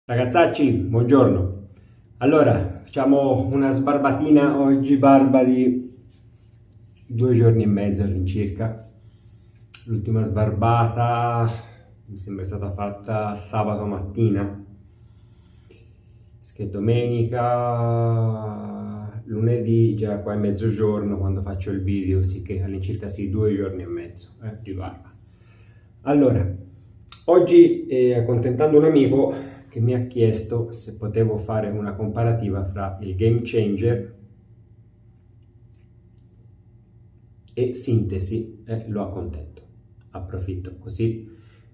Ragazzacci, buongiorno. Allora, facciamo una sbarbatina oggi, barba di 2 giorni e mezzo all'incirca. L'ultima sbarbata mi sembra stata fatta sabato mattina, che domenica, lunedì, già qua è mezzogiorno quando faccio il video, sì che all'incirca sì, 2 giorni e mezzo di barba. Allora, oggi accontentando un amico che mi ha chiesto se potevo fare una comparativa fra il Game Changer e Sintesi, lo accontento. Approfitto così.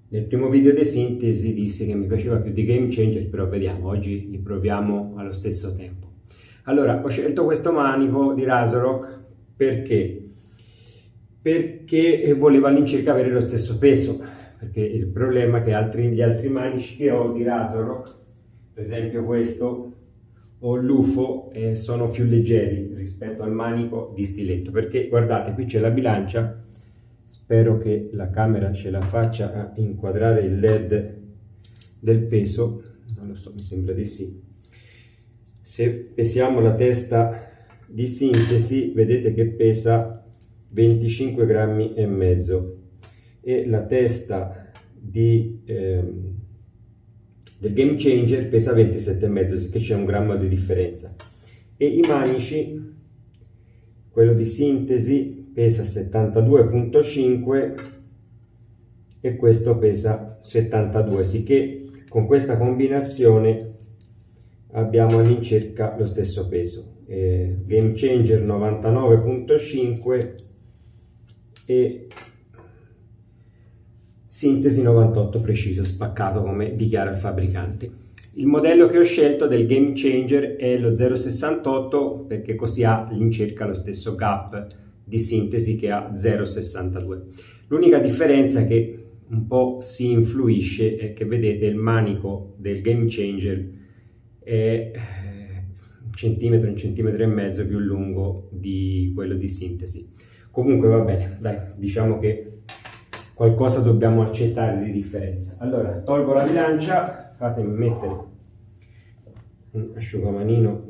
Nel primo video di Sintesi dissi che mi piaceva più di Game Changer, però vediamo, oggi li proviamo allo stesso tempo. Allora, ho scelto questo manico di Razorok perché volevo all'incirca avere lo stesso peso, perché il problema è che gli altri manici che ho di Razorok, per esempio questo o l'UFO, sono più leggeri rispetto al manico di stiletto, perché guardate, qui c'è la bilancia. Spero che la camera ce la faccia a inquadrare il LED del peso, non lo so, mi sembra di sì. Se pesiamo la testa di Sintesi, vedete che pesa 25 grammi e mezzo e la testa del Game Changer pesa 27,5, sì che c'è un grammo di differenza. E i manici, quello di Sintesi pesa 72,5 e questo pesa 72, sicché con questa combinazione abbiamo all'incirca lo stesso peso. Game Changer 99,5 e Sintesi 98 preciso, spaccato come dichiara il fabbricante. Il modello che ho scelto del Game Changer è lo 0,68 perché così ha all'incirca lo stesso gap di Sintesi che ha 0,62. L'unica differenza che un po' si influisce è che vedete il manico del Game Changer è un centimetro e mezzo più lungo di quello di Sintesi. Comunque va bene, dai, diciamo che qualcosa dobbiamo accettare di differenza. Allora, tolgo la bilancia, fatemi mettere un asciugamanino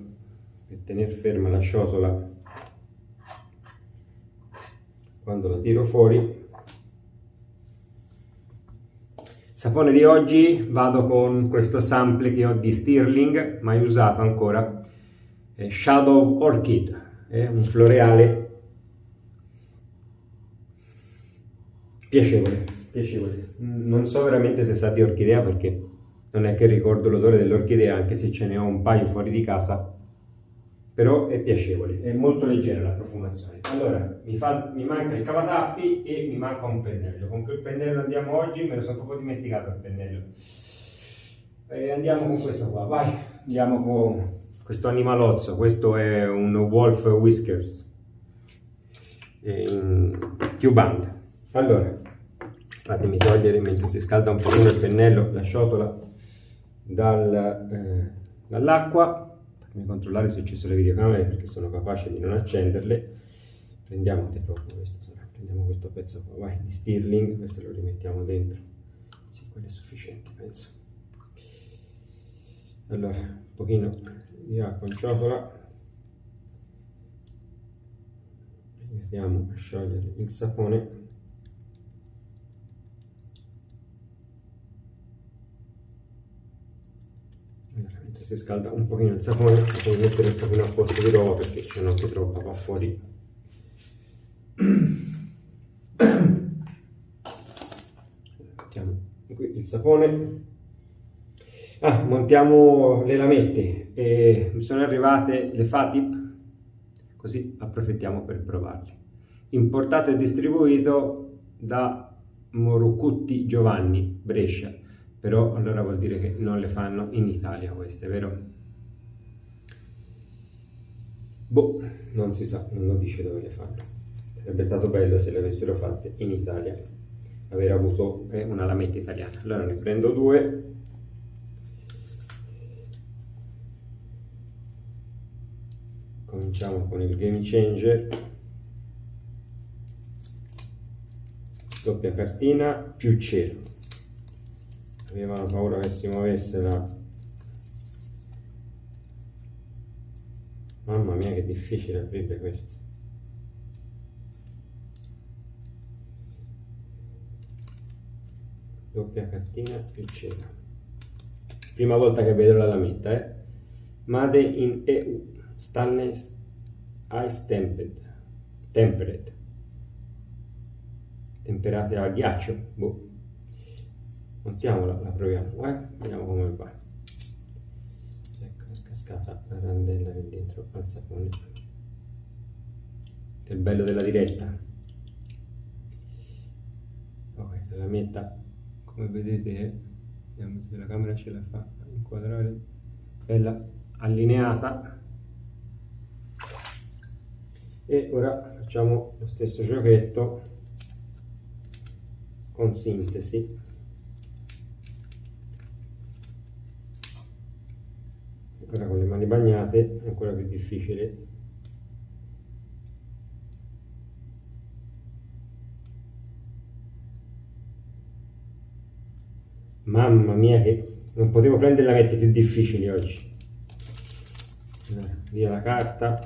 per tenere ferma la ciotola quando la tiro fuori. Sapone di oggi vado con questo sample che ho di Stirling, mai usato ancora, Shadow Orchid, è un floreale piacevole. Non so veramente se sa di orchidea perché non è che ricordo l'odore dell'orchidea, anche se ce ne ho un paio fuori di casa, però è piacevole, è molto leggera la profumazione. Allora, mi manca il cavatappi e mi manca un pennello. Con che pennello andiamo oggi? Me lo sono proprio dimenticato il pennello. Andiamo con questo qua, vai, andiamo con questo animalozzo. Questo è un Wolf Whiskers in Q-Band. Allora, fatemi togliere mentre si scalda un pochino il pennello, la ciotola dall'acqua. Fatemi controllare se ci sono le videocamere perché sono capace di non accenderle. Prendiamo anche troppo questo, prendiamo questo pezzo qua, vai, di Stirling, questo lo rimettiamo dentro. Sì, quello è sufficiente, penso. Allora, un pochino di acqua in ciotola. Iniziamo a sciogliere il sapone. Si scalda un pochino il sapone, devo mettere un pochino a posto di roba perché c'è anche troppa qua fuori. Mettiamo qui il sapone. Montiamo le lamette e mi sono arrivate le Fatip, così approfittiamo per provarle. Importato e distribuito da Morucutti Giovanni, Brescia. Però allora vuol dire che non le fanno in Italia queste, vero? Boh, non si sa, non lo dice dove le fanno. Sarebbe stato bello se le avessero fatte in Italia, aver avuto una lametta italiana. Allora ne prendo due. Cominciamo con il Game Changer. Doppia cartina più cielo. Avevano paura che si muovesse la Mamma mia, che difficile aprire questo. Doppia cartina e cera. Prima volta che vedo la lametta, Made in EU, stainless ice tempered, temperate a ghiaccio. Boh. Montiamola, la proviamo, vediamo come va. Ecco, è cascata la randella che dentro al sapone. È il bello della diretta. Ok, la lametta, come vedete, vediamo se la camera ce la fa inquadrare, bella allineata. E ora facciamo lo stesso giochetto con sintesi. Ora con le mani bagnate è ancora più difficile. Mamma mia, che non potevo prendere lamette più difficili oggi. Allora, via la carta,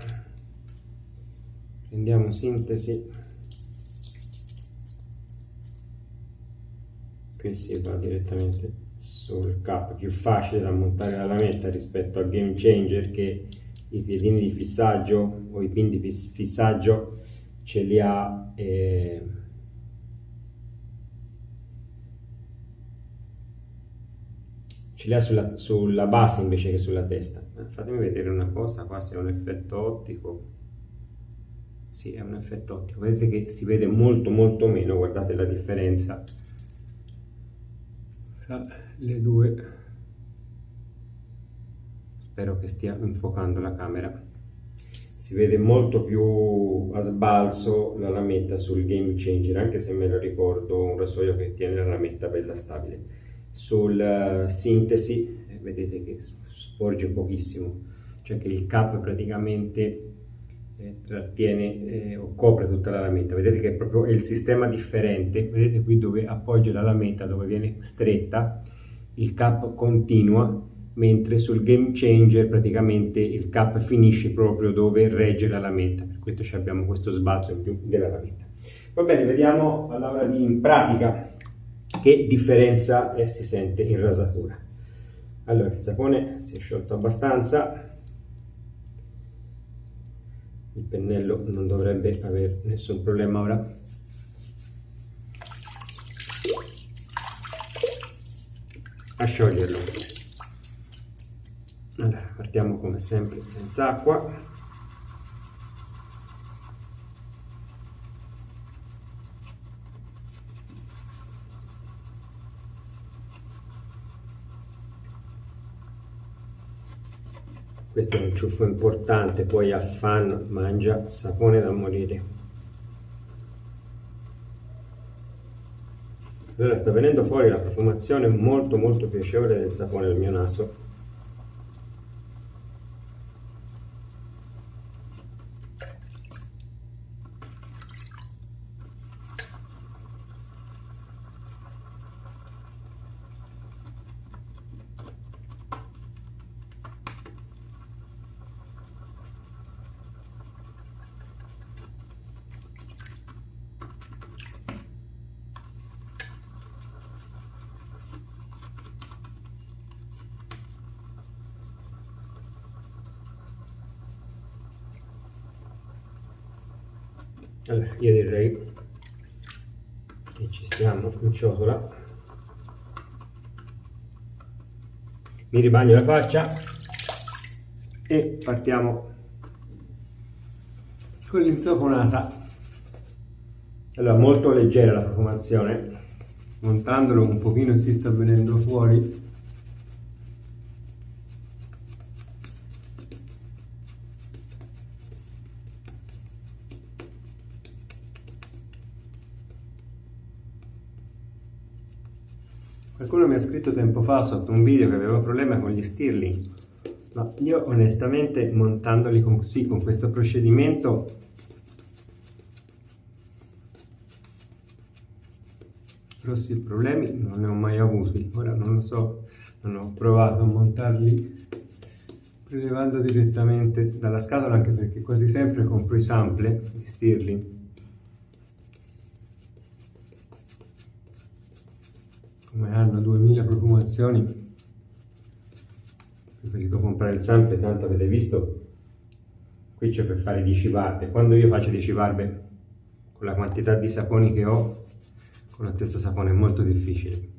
prendiamo sintesi. Qui si va direttamente sul capo, più facile da montare la lametta rispetto al Game Changer, che i piedini di fissaggio o i pin di fissaggio ce li ha sulla base invece che sulla testa. Fatemi vedere una cosa, qua se è un effetto ottico. Sì, è un effetto ottico, vedete che si vede molto meno, guardate la differenza tra le due. Spero che stia infocando la camera. Si vede molto più a sbalzo la lametta sul Game Changer, anche se me lo ricordo un rasoio che tiene la lametta bella stabile. Sul sintesi vedete che sporge pochissimo, cioè che il cap praticamente trattiene o copre tutta la lametta. Vedete che proprio è il sistema differente. Vedete qui dove appoggia la lametta, dove viene stretta, il cap continua, mentre sul Game Changer praticamente il cap finisce proprio dove regge la lametta, per questo abbiamo questo sbalzo in più della lametta. Va bene, vediamo all'ora di in pratica che differenza si sente in rasatura. Allora, il sapone si è sciolto abbastanza, il pennello non dovrebbe avere nessun problema ora. A scioglierlo. Allora, partiamo come sempre senza acqua. Questo è un ciuffo importante, poi a fan mangia sapone da morire. Allora sta venendo fuori la profumazione molto piacevole del sapone del mio naso. Allora, io direi che ci siamo in ciotola. Mi ribagno la faccia e partiamo con l'insaponata. Allora, molto leggera la profumazione, montandolo un pochino si sta venendo fuori. Qualcuno mi ha scritto tempo fa sotto un video che aveva problemi con gli stirling, ma io onestamente montandoli con questo procedimento grossi problemi non ne ho mai avuti. Ora non lo so, non ho provato a montarli prelevando direttamente dalla scatola, anche perché quasi sempre compro i sample di Stirling, come hanno 2000 profumazioni, preferisco comprare il sample. Tanto avete visto, qui c'è per fare 10 barbe. Quando io faccio 10 barbe con la quantità di saponi che ho, con lo stesso sapone è molto difficile.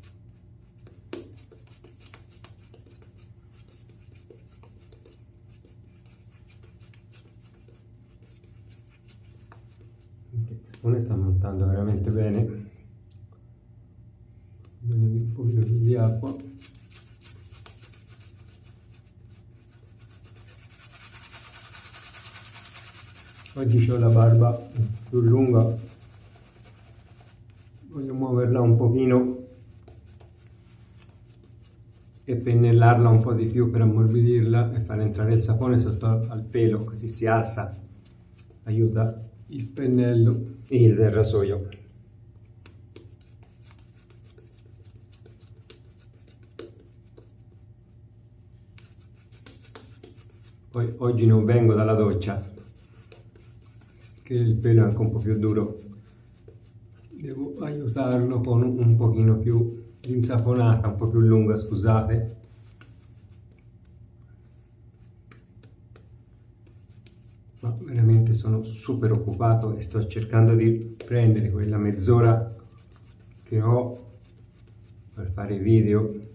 Il sapone sta montando veramente bene. Bisogna di un pochino più di acqua. Oggi ho la barba più lunga, voglio muoverla un pochino e pennellarla un po' di più per ammorbidirla e far entrare il sapone sotto al pelo, così si alza, aiuta il pennello e il rasoio. Poi oggi non vengo dalla doccia, che il pelo è anche un po' più duro, devo aiutarlo con un pochino più di insaponata, un po' più lunga, scusate. Ma veramente sono super occupato e sto cercando di prendere quella mezz'ora che ho per fare i video.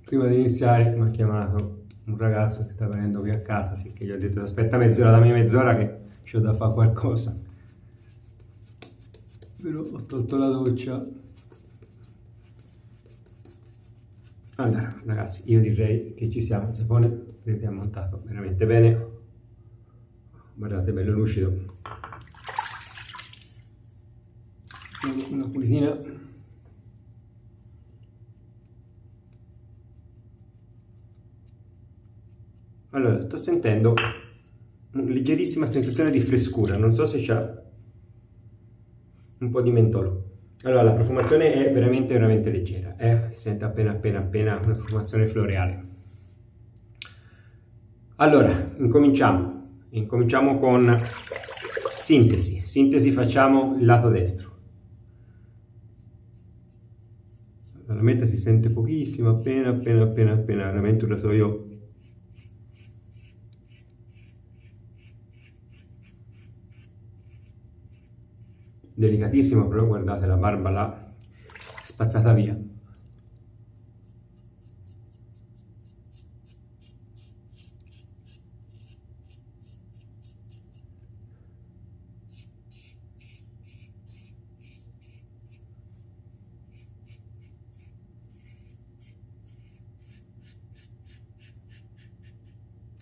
Prima di iniziare mi ha chiamato un ragazzo che sta venendo qui a casa, sì, che gli ho detto aspetta mezz'ora, dammi mezz'ora che c'ho da fare qualcosa. Però ho tolto la doccia. Allora ragazzi, io direi che ci siamo. Il sapone vedete è montato veramente bene, guardate, bello lucido. Una pulitina. Allora, sto sentendo una leggerissima sensazione di frescura, non so se c'è un po' di mentolo. Allora, la profumazione è veramente leggera, si sente appena una profumazione floreale. Allora, incominciamo con sintesi, facciamo il lato destro. Veramente si sente pochissimo, appena, veramente un rasoio delicatissimo, però guardate la barba là spazzata via.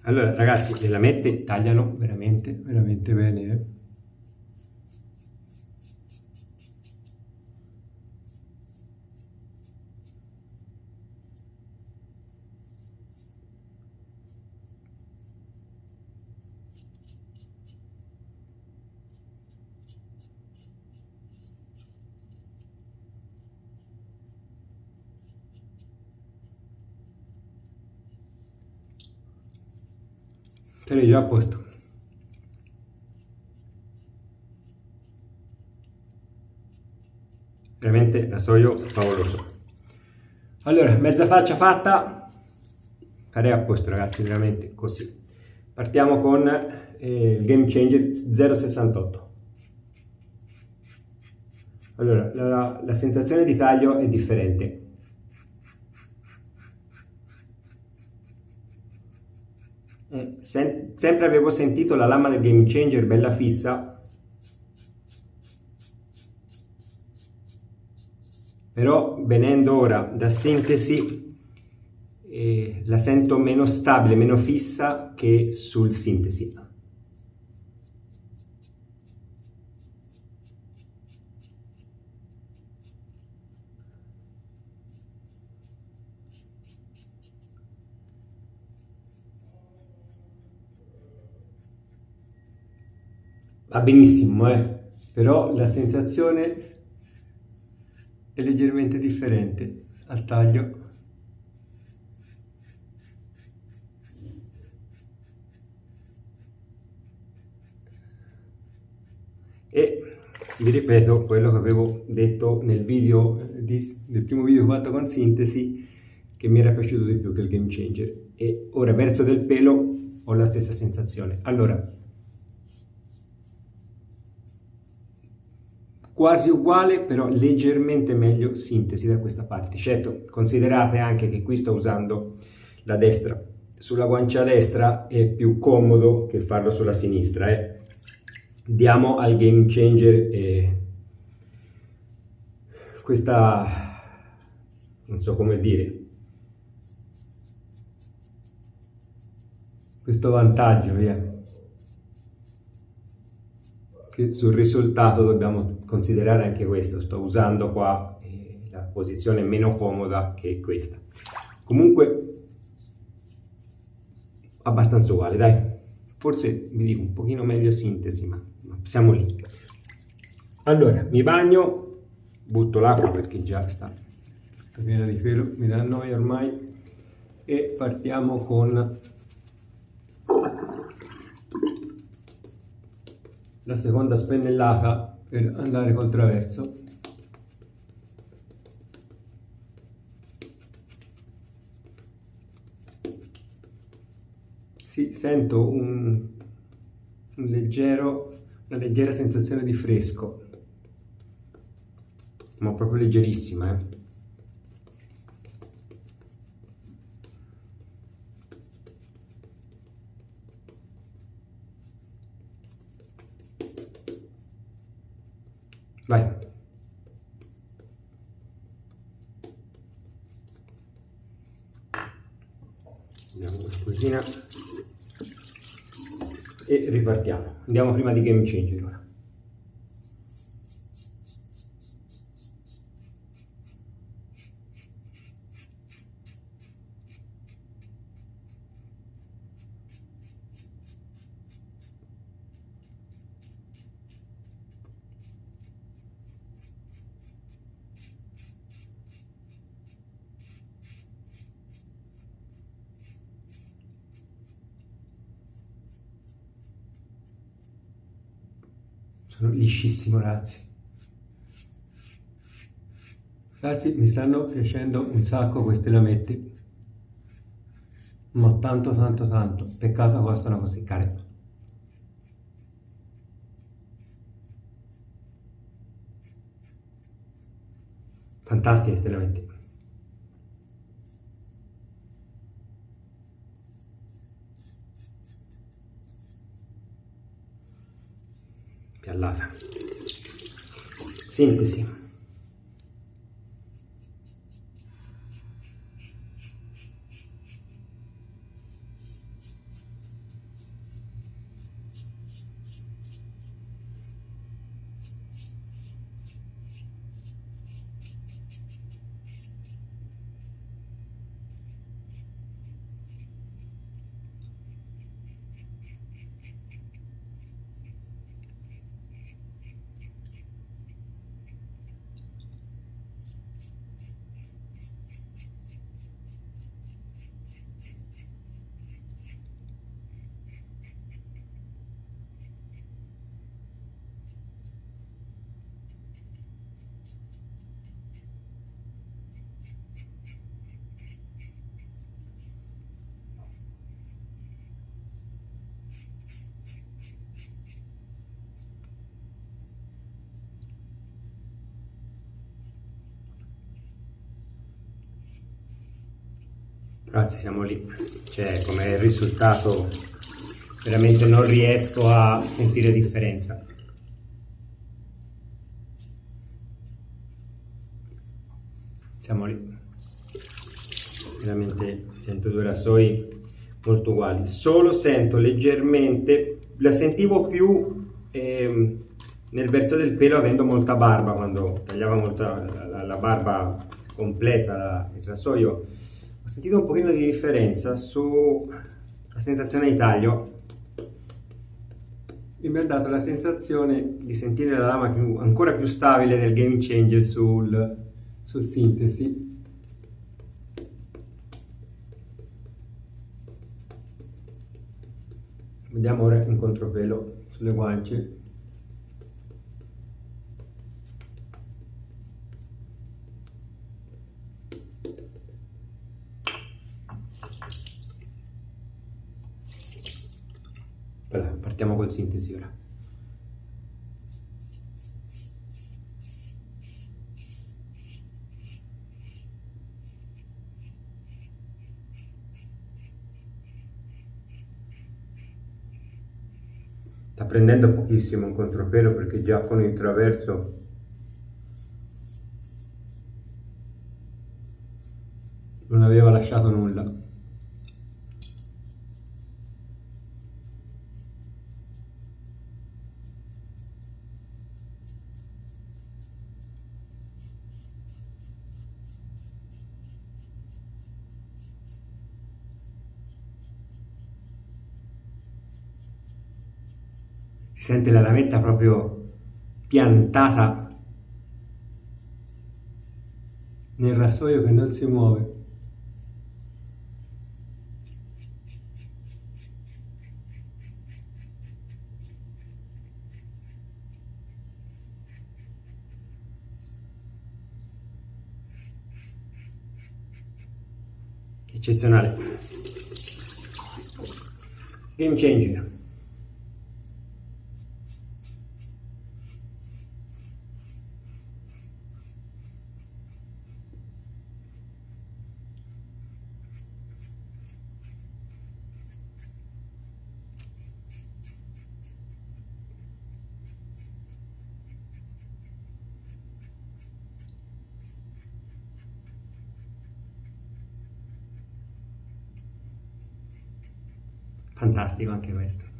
Allora ragazzi, le lamette tagliano veramente bene, Te l'hai già a posto. Veramente rasoio favoloso. Allora, mezza faccia fatta, farei a posto ragazzi, veramente così. Partiamo con il Game Changer 068. Allora, la sensazione di taglio è differente. Sempre avevo sentito la lama del Game Changer bella fissa, però venendo ora da sintesi la sento meno stabile, meno fissa che sul sintesi. Va benissimo, però la sensazione è leggermente differente. al taglio. E vi ripeto quello che avevo detto nel video nel primo video fatto con Sintesi, che mi era piaciuto di più che il Game Changer, e ora verso del pelo ho la stessa sensazione. Allora, quasi uguale, però leggermente meglio Sintesi da questa parte. Certo, considerate anche che qui sto usando la destra sulla guancia destra, è più comodo che farlo sulla sinistra. Diamo al Game Changer questa, non so come dire, questo vantaggio, via, che sul risultato dobbiamo considerare anche questo. Sto usando qua la posizione meno comoda, che è questa. Comunque abbastanza uguale, dai. Forse vi dico un pochino meglio Sintesi, ma siamo lì. Allora, mi bagno, butto l'acqua perché già sta piena di pelo, mi dà noia ormai, e partiamo con la seconda spennellata per andare col traverso. Sì, sento una leggera sensazione di fresco, ma proprio leggerissima, Vai. Andiamo qualcosina e ripartiamo. Andiamo prima di Game Changer ora. Sono liscissimo, ragazzi. Ragazzi, mi stanno piacendo un sacco queste lamette, ma tanto tanto tanto. Peccato costano così care. Fantastiche queste lamette. Piallata. Sintesi. Ragazzi, siamo lì, cioè come risultato veramente non riesco a sentire differenza. Siamo lì, veramente sento due rasoi molto uguali, solo sento leggermente, la sentivo più nel verso del pelo avendo molta barba, quando tagliava molta la barba completa, il rasoio. Ho sentito un pochino di differenza sulla sensazione di taglio e mi ha dato la sensazione di sentire la lama ancora più stabile del Game Changer sul Sintesi. Andiamo ora un contropelo sulle guance. Allora, partiamo col sintesi ora. Sta prendendo pochissimo un contropelo perché già con il traverso non aveva lasciato nulla. Si sente la lametta proprio piantata nel rasoio che non si muove. Eccezionale. Game changer. Fantastico anche questo.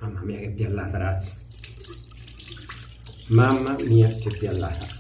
Mamma mia che piallata, ragazzi. Mamma mia che piallata.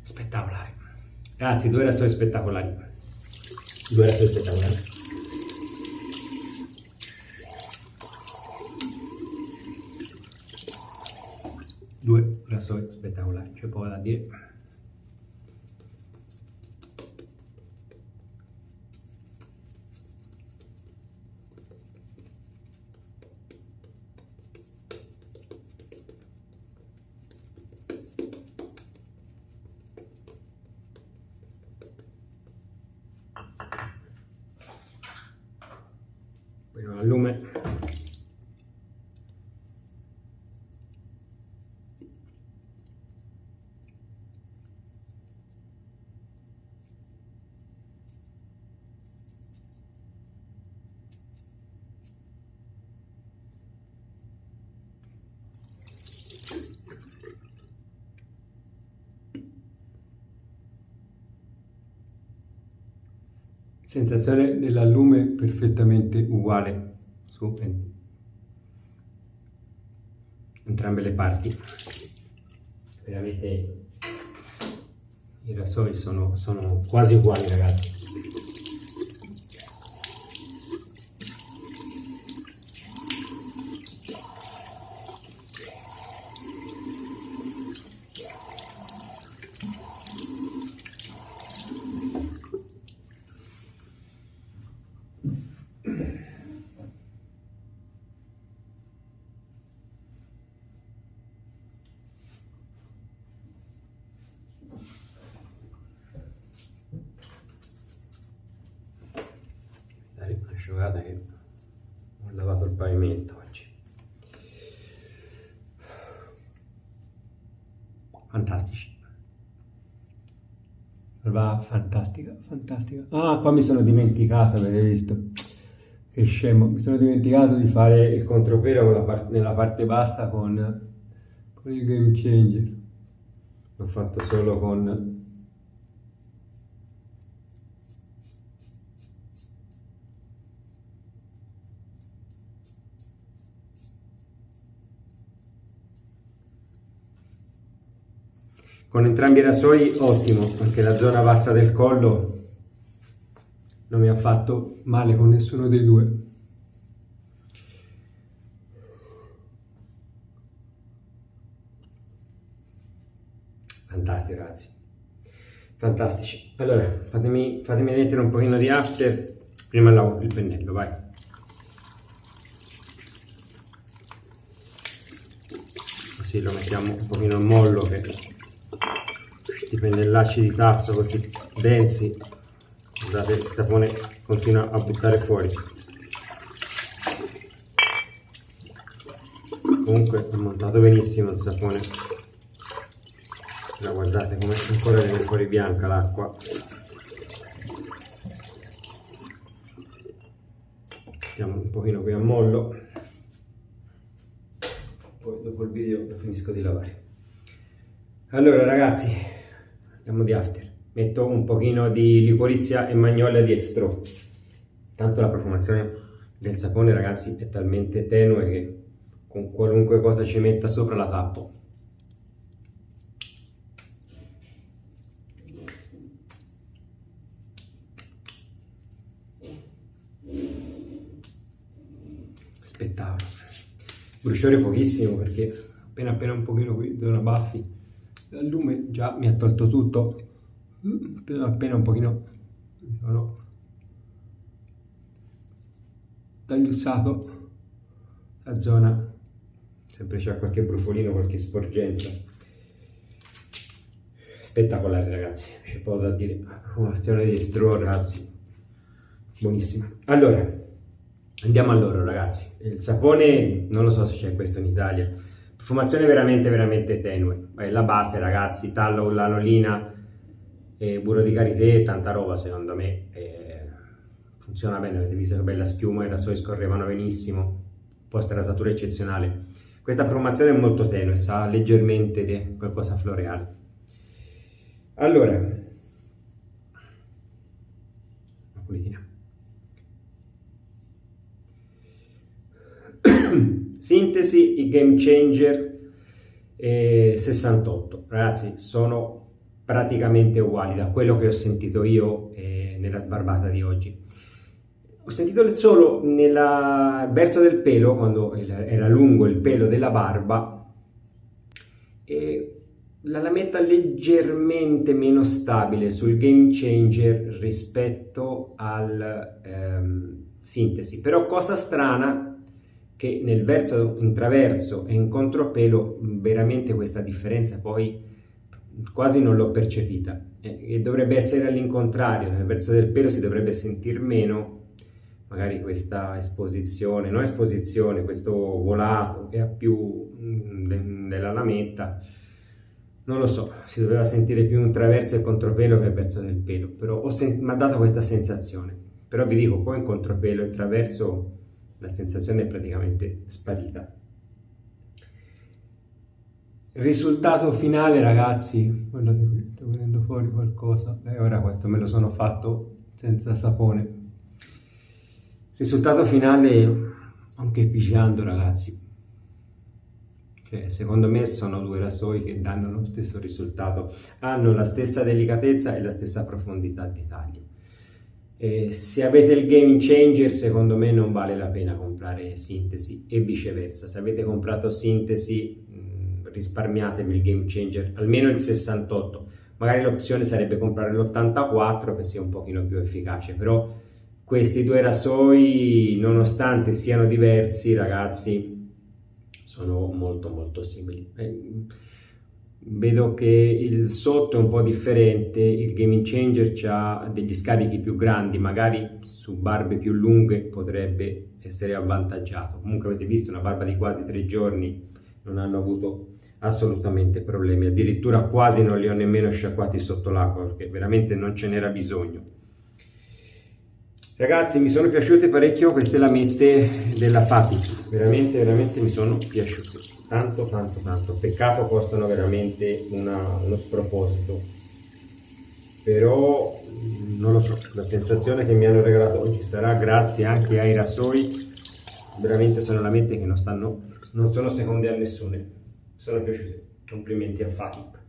Spettacolare. Ragazzi, 2 rasoi spettacolari. 2 rasoi spettacolari. Due rasoi spettacolari, c'è poco da dire. Al lume. Sensazione dell'allume perfettamente uguale su entrambe le parti. Veramente i rasoi sono quasi uguali, ragazzi. Guarda che ho lavato il pavimento oggi. Fantastici. Va, fantastica, fantastica. Ah, qua mi sono dimenticato, avete visto? Che scemo, mi sono dimenticato di fare il contropelo nella parte bassa con il Game Changer. L'ho fatto solo con... Con entrambi i rasoi ottimo, anche la zona bassa del collo non mi ha fatto male con nessuno dei due. Fantastico ragazzi, fantastici. Allora, fatemi mettere un pochino di after, prima lavo il pennello, vai. Così lo mettiamo un pochino a mollo, che i pennellacci di tasso così densi, guardate, il sapone continua a buttare fuori. Comunque è montato benissimo il sapone. Ora guardate come ancora viene fuori bianca l'acqua. Mettiamo un pochino qui a mollo, poi dopo il video lo finisco di lavare. Allora ragazzi, andiamo di after. Metto un pochino di liquirizia e magnolia di extra. Tanto la profumazione del sapone ragazzi è talmente tenue che con qualunque cosa ci metta sopra la tappo. Spettacolo. Bruciore pochissimo perché appena un pochino qui zona baffi dal lume già mi ha tolto tutto. Appena un pochino sono tagliuzzato la zona, sempre c'è qualche brufolino, qualche sporgenza. Spettacolare ragazzi, c'è poco da dire. Profumazione di Straw ragazzi, buonissima. Allora andiamo all'oro ragazzi. Il sapone non lo so se c'è questo in Italia, profumazione veramente tenue. La base ragazzi, tallow, lanolina, burro di karité, tanta roba secondo me. Funziona bene, avete visto che bella schiuma, i rasoi scorrevano benissimo, post rasatura eccezionale. Questa profumazione è molto tenue, sa leggermente di qualcosa floreale. Allora, una pulitina. Sintesi, i Game Changer 68 ragazzi, sono praticamente uguali da quello che ho sentito io nella sbarbata di oggi. Ho sentito solo nel verso del pelo, quando era lungo il pelo della barba, la lametta leggermente meno stabile sul Game Changer rispetto al Sintesi, però cosa strana che nel verso intraverso e in contropelo veramente questa differenza poi quasi non l'ho percepita, e dovrebbe essere all'incontrario. Nel verso del pelo si dovrebbe sentire meno magari questa esposizione, no esposizione, questo volato che ha più della lametta, non lo so, si doveva sentire più un traverso e contropelo che verso del pelo, però mi ha dato questa sensazione. Però vi dico, poi in contropelo e traverso la sensazione è praticamente sparita. Risultato finale ragazzi, guardate qui, sta venendo fuori qualcosa, ora questo me lo sono fatto senza sapone. Risultato finale anche pigiando ragazzi, cioè, secondo me sono due rasoi che danno lo stesso risultato, hanno la stessa delicatezza e la stessa profondità di taglio. Se avete il Game Changer secondo me non vale la pena comprare Sintesi e viceversa. Se avete comprato Sintesi risparmiatevi il Game Changer, almeno il 68. Magari l'opzione sarebbe comprare l'84 che sia un pochino più efficace, però questi due rasoi, nonostante siano diversi ragazzi, sono molto simili. Vedo che il sotto è un po' differente, il Game Changer ha degli scarichi più grandi, magari su barbe più lunghe potrebbe essere avvantaggiato. Comunque avete visto, una barba di quasi 3 giorni non hanno avuto assolutamente problemi, addirittura quasi non li ho nemmeno sciacquati sotto l'acqua perché veramente non ce n'era bisogno. Ragazzi, mi sono piaciute parecchio queste lamette della Fatic, veramente mi sono piaciute, tanto, peccato costano veramente uno sproposito, però non lo so, la sensazione che mi hanno regalato oggi sarà grazie anche ai rasoi, veramente sono lamette che non sono seconde a nessune, sono piaciute, complimenti a Fatic.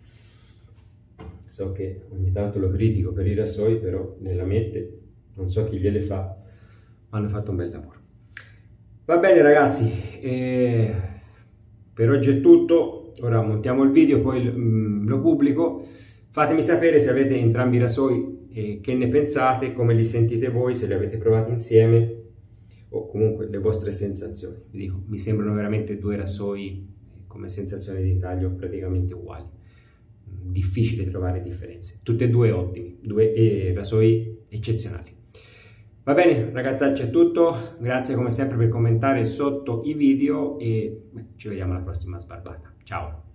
So che ogni tanto lo critico per i rasoi, però le lamette non so chi gliele fa, ma hanno fatto un bel lavoro. Va bene ragazzi, per oggi è tutto, ora montiamo il video, poi lo pubblico. Fatemi sapere se avete entrambi i rasoi, che ne pensate, come li sentite voi, se li avete provati insieme o comunque le vostre sensazioni. Vi dico, mi sembrano veramente due rasoi come sensazione di taglio praticamente uguali. Difficile trovare differenze, tutte e due ottimi, due rasoi eccezionali. Va bene ragazzacci, è tutto, grazie come sempre per commentare sotto i video e ci vediamo alla prossima sbarbata, ciao!